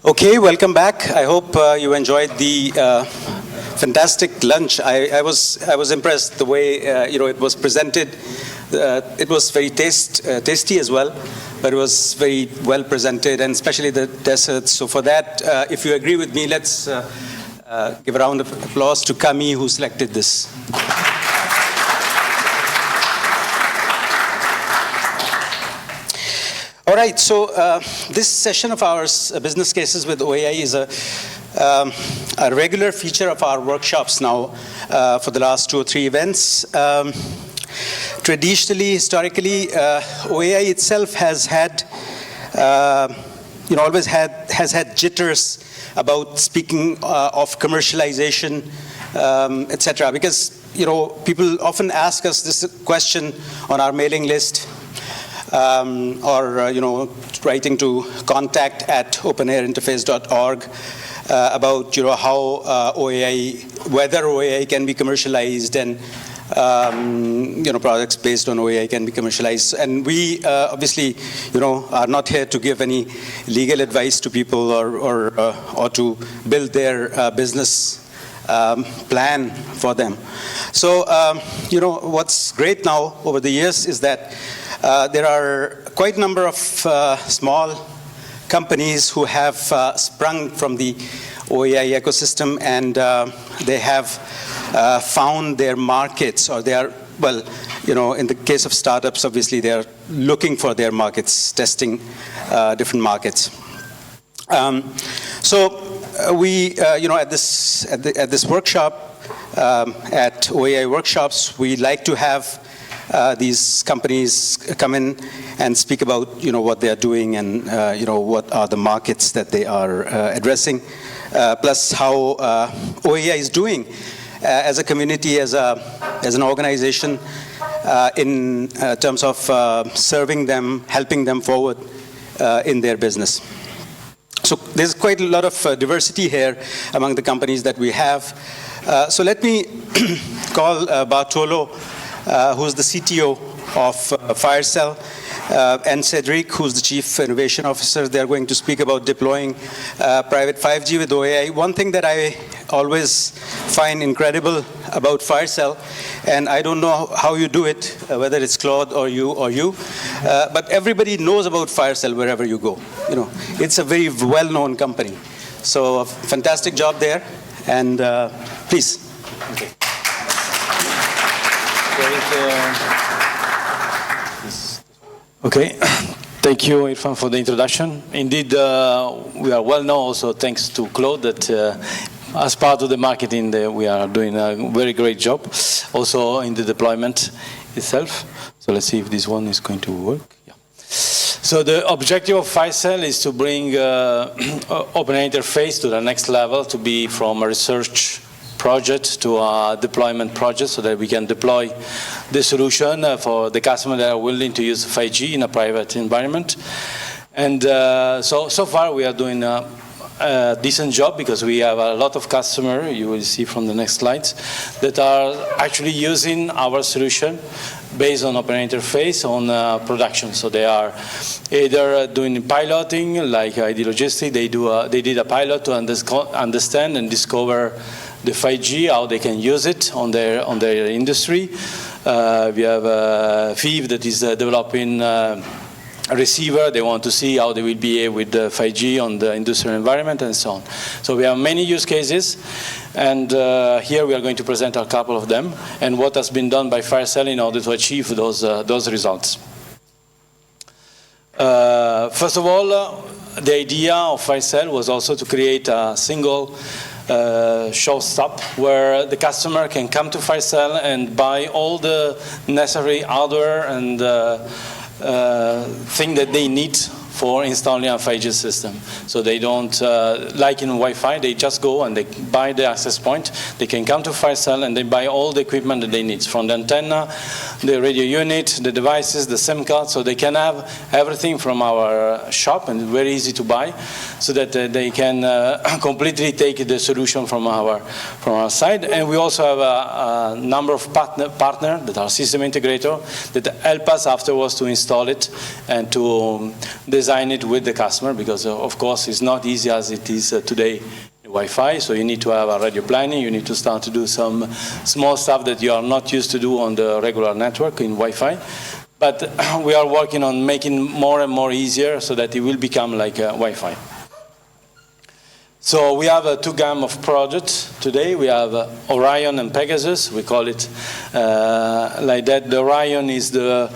Okay, welcome back. I hope you enjoyed the fantastic lunch. I was impressed the way it was presented. It was very tasty as well, but it was very well presented, and especially the desserts. So for that, if you agree with me, let's give a round of applause to Kami, who selected this. All right, so this session of ours, Business Cases with OAI, is a regular feature of our workshops now for the last 2 or 3 events. Traditionally, historically, OAI itself has had, has had jitters about speaking of commercialization, etc. Because people often ask us this question on our mailing list. Or writing to contact@OpenAirInterface.org about how whether OAI can be commercialized, and products based on OAI can be commercialized. And we obviously are not here to give any legal advice to people or to build their business plan for them. So what's great now over the years is that there are quite a number of small companies who have sprung from the OAI ecosystem, and they have found their markets, or they are, in the case of startups, obviously they are looking for their markets, testing different markets. We, at this workshop, at OAI workshops, we like to have these companies come in and speak about what they are doing, and what are the markets that they are addressing, plus how OAI is doing as a community, as an organization, in terms of serving them, helping them forward in their business. So there's quite a lot of diversity here among the companies that we have. So let me call Bartolo, who's the CTO of Firecell, and Cédric, who's the Chief Innovation Officer. They're going to speak about deploying private 5G with OAI. One thing that I always find incredible about Firecell, and I don't know how you do it, whether it's Claude or you, but everybody knows about Firecell wherever you go. It's a very well-known company. So fantastic job there, and please. Okay. Okay, thank you, Irfan, for the introduction. Indeed, we are well known also thanks to Claude that as part of the marketing, we are doing a very great job, also in the deployment itself. So let's see if this one is going to work. Yeah. So the objective of Firecell is to bring OpenAirInterface to the next level, to be from a research project to a deployment project, so that we can deploy the solution for the customer that are willing to use 5G in a private environment. And so far we are doing a decent job, because we have a lot of customers, you will see from the next slides, that are actually using our solution based on OpenAirInterface on production. So they are either doing piloting, like ID Logistics. They did a pilot to understand and discover the 5G, how they can use it on their industry. We have FIV that is developing a receiver. They want to see how they will behave with the 5G on the industrial environment, and so on. So we have many use cases, and here we are going to present a couple of them and what has been done by Firecell in order to achieve those results. First of all, the idea of Firecell was also to create a single showstop where the customer can come to Firecell and buy all the necessary hardware and thing that they need for installing a 5G system. So they don't, like in Wi-Fi, they just go and they buy the access point. They can come to Firecell and they buy all the equipment that they need, from the antenna, the radio unit, the devices, the SIM card. So they can have everything from our shop, and it's very easy to buy. so that they can completely take the solution from our side. And we also have a number of partners that are system integrator that help us afterwards to install it and to design it with the customer, because of course it's not easy as it is today. Wi-Fi, so you need to have a radio planning, you need to start to do some small stuff that you are not used to do on the regular network in Wi-Fi. But we are working on making more and more easier so that it will become like Wi-Fi. So we have two gamut of projects today. We have Orion and Pegasus. We call it like that. The Orion is the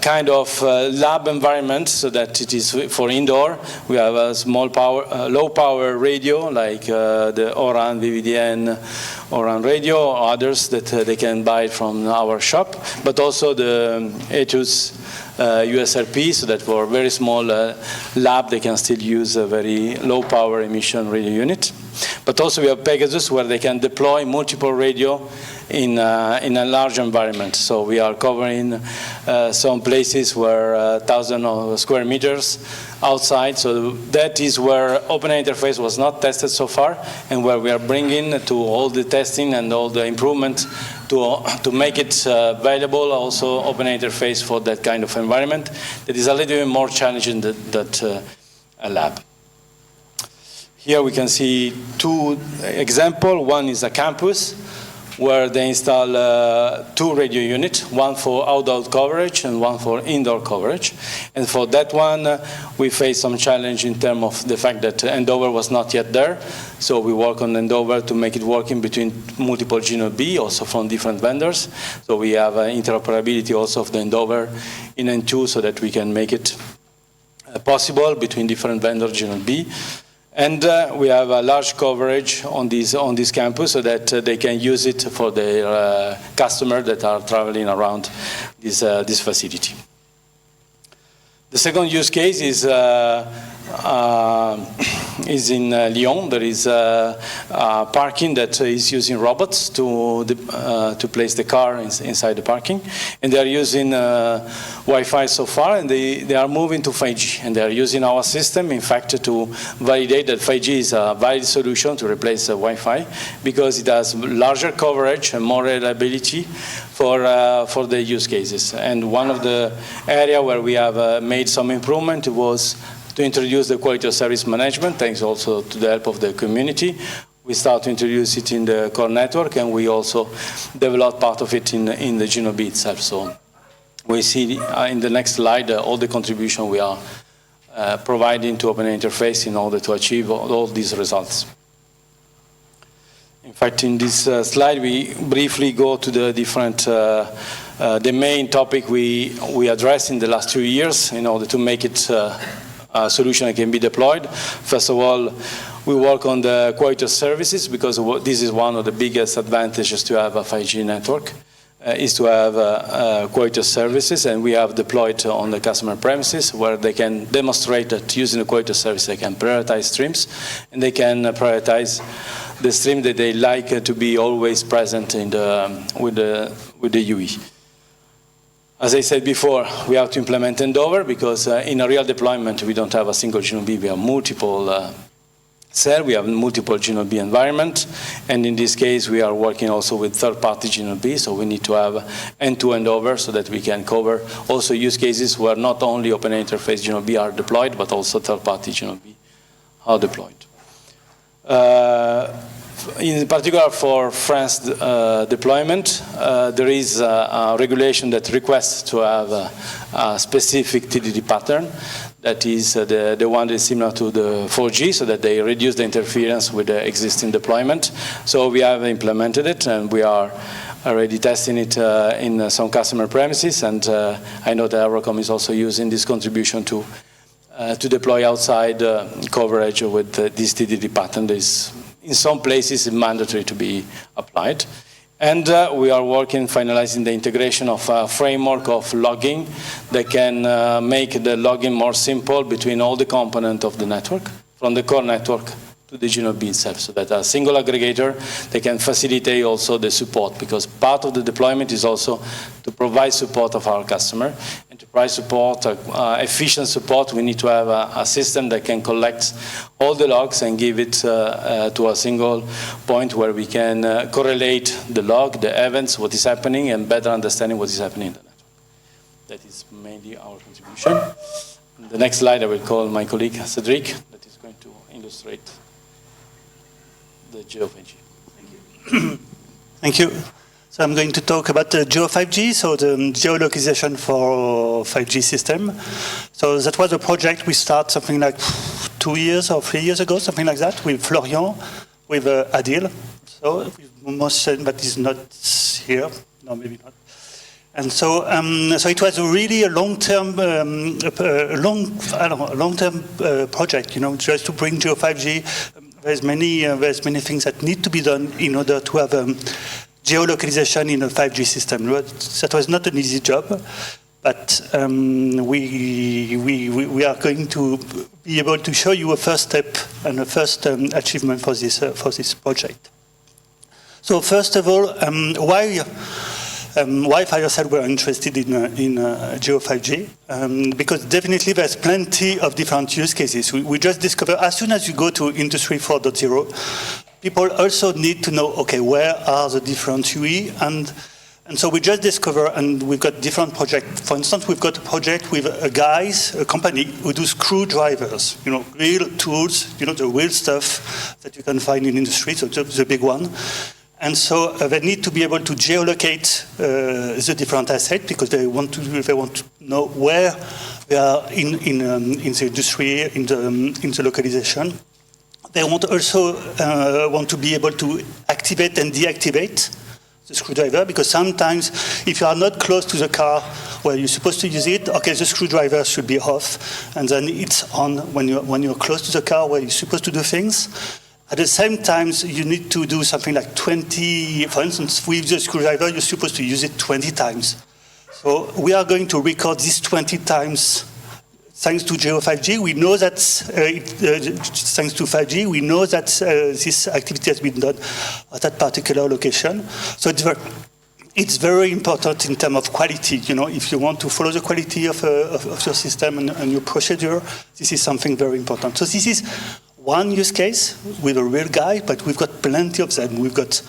kind of lab environment, so that it is for indoor. We have a small power, low power radio like the ORAN, VVDN, ORAN radio, or others that they can buy from our shop, but also the Etus USRP, so that for very small lab they can still use a very low power emission radio unit. But also we have Pegasus, where they can deploy multiple radio in a large environment. So we are covering some places where 1,000 of square meters outside. So that is where OpenAirInterface was not tested so far, and where we are bringing to all the testing and all the improvement to make it available, also OpenAirInterface for that kind of environment that is a little bit more challenging than that lab. Here we can see two examples. One is a campus where they install two radio units, one for outdoor coverage and one for indoor coverage. And for that one, we faced some challenge in terms of the fact that Endover was not yet there. So we work on Endover to make it working between multiple Genome B, also from different vendors. So we have interoperability also of the Endover in N2 so that we can make it possible between different vendors Genome B. And we have a large coverage on this campus so that they can use it for their customers that are traveling around this facility. The second use case is in Lyon. There is parking that is using robots to place the car inside the parking. And they are using Wi-Fi so far, and they are moving to 5G. And they are using our system, in fact, to validate that 5G is a valid solution to replace Wi-Fi, because it has larger coverage and more reliability for the use cases. And one of the areas where we have made some improvement was to introduce the quality of service management, thanks also to the help of the community. We start to introduce it in the core network, and we also develop part of it in the Genome B itself. So we see in the next slide all the contribution we are providing to OpenAirInterface in order to achieve all these results. In fact, in this slide, we briefly go to the different, the main topic we addressed in the last 2 years in order to make it a solution that can be deployed. First of all, we work on the quality of services, because this is one of the biggest advantages to have a 5G network, is to have quality of services, and we have deployed on the customer premises where they can demonstrate that using the quality of service they can prioritize streams, and they can prioritize the stream that they like to be always present in with the UE. As I said before, we have to implement Endover, because in a real deployment, we don't have a single Genome B. We have multiple cells, we have multiple Genome B environment, and in this case, we are working also with third-party Genome B, so we need to have end-to-end over so that we can cover also use cases where not only OpenAirInterface Genome B are deployed, but also third-party Genome B are deployed. In particular for France deployment, there is a regulation that requests to have a specific TDD pattern that is the one that is similar to the 4G, so that they reduce the interference with the existing deployment. So we have implemented it, and we are already testing it in some customer premises, and I know that Eurocom is also using this contribution to deploy outside coverage with this TDD pattern. That is, in some places, it's mandatory to be applied. And we are working, finalizing the integration of a framework of logging that can make the logging more simple between all the components of the network, from the core network to the Genome B itself, so that a single aggregator, they can facilitate also the support, because part of the deployment is also to provide support of our customer and to enterprise support, efficient support, we need to have a system that can collect all the logs and give it to a single point where we can correlate the log, the events, what is happening, and better understanding what is happening in the network. That is mainly our contribution. The next slide I will call my colleague Cédric, that is going to illustrate the Geo5G. Thank you. Thank you. So I'm going to talk about the Geo5G, so the geolocalization for 5G system. So that was a project we started something like 2 years or 3 years ago, something like that, with Florian, with Adil. So most said that is not here. No, maybe not. And so, so it was really a long-term, long-term project. You know, just to bring Geo5G. There's many things that need to be done in order to have geolocalization in a 5G system. That was not an easy job, but we are going to be able to show you a first step and a first achievement for this project. So first of all, why Firecell were interested in Geo5G? Because definitely there's plenty of different use cases. We just discovered, as soon as you go to Industry 4.0, people also need to know, okay, where are the different UE? And so we just discovered, and we've got different projects. For instance, we've got a project with a company who do screwdrivers, you know, real tools, you know, the real stuff that you can find in industry, so the big one. And so they need to be able to geolocate the different assets because they want to know where they are in the industry, in the localization. They also want to be able to activate and deactivate the screwdriver because sometimes if you are not close to the car where you're supposed to use it, okay, the screwdriver should be off, and then it's on when you're close to the car where you're supposed to do things. At the same time, you need to do something like 20, for instance, with the screwdriver, you're supposed to use it 20 times. So we are going to record this 20 times thanks to Geo5G. We know that, thanks to 5G, we know that this activity has been done at that particular location. So it's very important in terms of quality. You know, if you want to follow the quality of your system and your procedure, this is something very important. So this is one use case with a real guy, but we've got plenty of them. We've got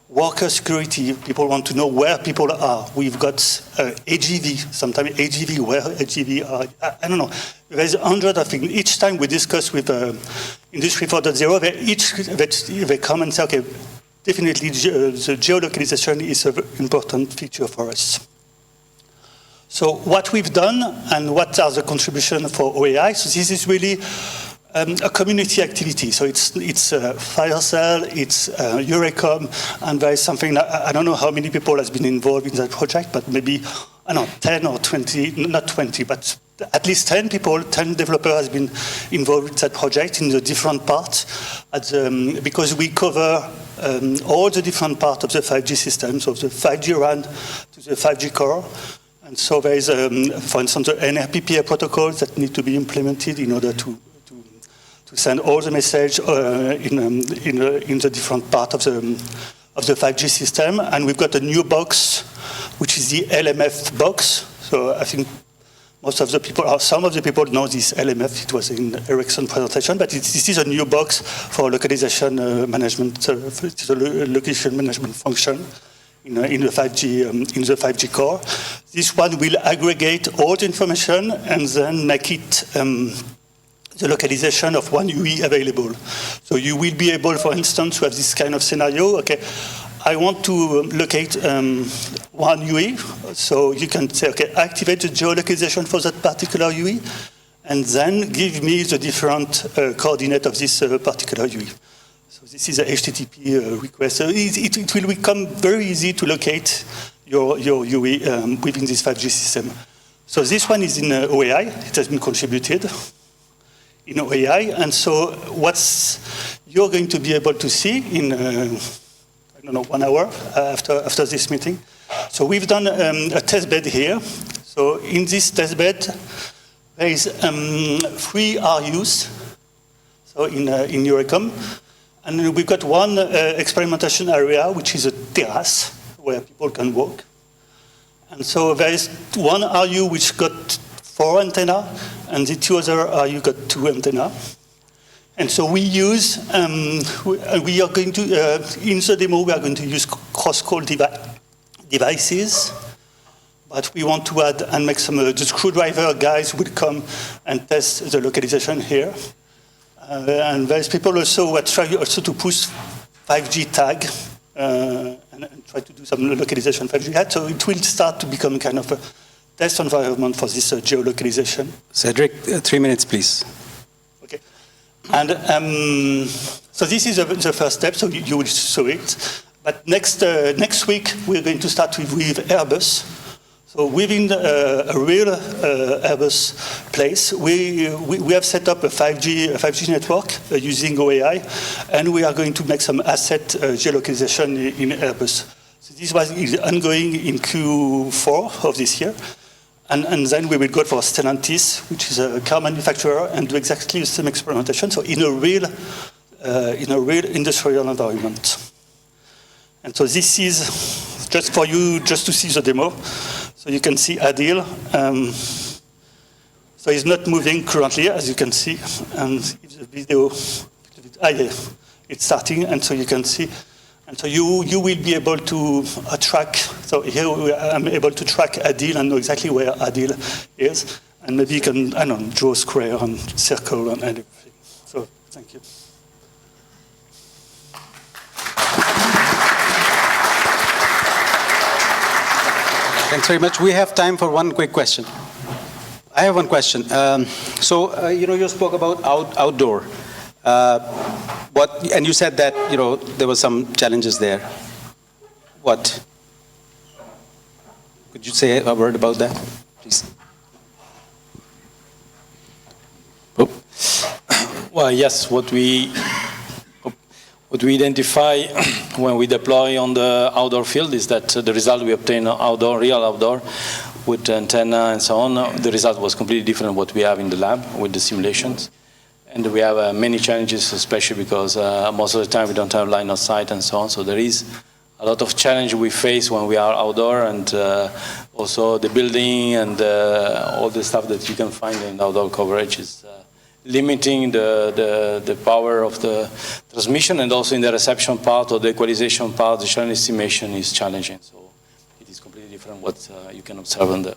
worker security. People want to know where people are. We've got AGV, sometimes AGV, where AGV are. I don't know. There's hundreds of things. Each time we discuss with Industry 4.0, they come and say, okay, definitely the geolocalization is an important feature for us. So what we've done and what are the contributions for OAI? So this is really a community activity. So it's Firecell, it's Eurecom, and there is something, I don't know how many people has been involved in that project, but maybe, I don't know, 10 or 20, not 20, but at least 10 people, 10 developers has been involved in that project in the different parts, because we cover all the different parts of the 5G system, so the 5G RAN to the 5G core. And so there is, for instance, the NRPPA protocols that need to be implemented in order to send all the message in the different part of the 5G system. And we've got a new box, which is the LMF box. So I think most of the people, or some of the people know this LMF. It was in Ericsson's presentation, but this is a new box for localization management, it's a location management function in the 5G core. This one will aggregate all the information and then make it the localization of one UE available. So you will be able, for instance, to have this kind of scenario. Okay, I want to locate one UE. So you can say, okay, activate the geolocalization for that particular UE, and then give me the different coordinate of this particular UE. So this is a HTTP request. So it will become very easy to locate your UE within this 5G system. So this one is in OAI. It has been contributed in OAI, and so what you're going to be able to see in, I don't know, 1 hour after this meeting. So we've done a test bed here. So in this test bed, there is 3 RUs, so in Eurecom, and we've got one experimentation area, which is a terrace where people can walk. And so there is one RU which got 4 antenna, and the 2 other RU got 2 antenna. And so we use, we are going to, in the demo, we are going to use cross-call devices, but we want to add and make some, the screwdriver guys will come and test the localization here. And there's people also who are trying also to push 5G tag and try to do some localization 5G hat. So it will start to become kind of a test environment for this geolocalization. Cédric, 3 minutes, please. Okay. And so this is the first step, so you will show it. But next week, we're going to start with Airbus. So within a real Airbus place, we have set up a 5G network using OAI, and we are going to make some asset geolocalization in Airbus. So this is ongoing in Q4 of this year. And then we will go for Stellantis, which is a car manufacturer, and do exactly the same experimentation. So in a real industrial environment. And so this is just for you, just to see the demo. So you can see Adil. So it's not moving currently, as you can see. And if the video, yeah, it's starting, and so you can see. And so you will be able to track. So here I'm able to track Adil and know exactly where Adil is. And maybe you can, I don't know, draw a square and circle and everything. So thank you. Thanks very much. We have time for one quick question. I have one question. You spoke about outdoor. And you said that, there were some challenges there. What? Could you say a word about that, please? Oh. Well, yes, what we identify when we deploy on the outdoor field is that the result we obtain outdoor, real outdoor, with antenna and so on, the result was completely different from what we have in the lab with the simulations. And we have many challenges, especially because most of the time we don't have line of sight and so on. So there is a lot of challenge we face when we are outdoor, and also the building and all the stuff that you can find in outdoor coverage is limiting the power of the transmission, and also in the reception part or the equalization part, the channel estimation is challenging. So it is completely different what you can observe on the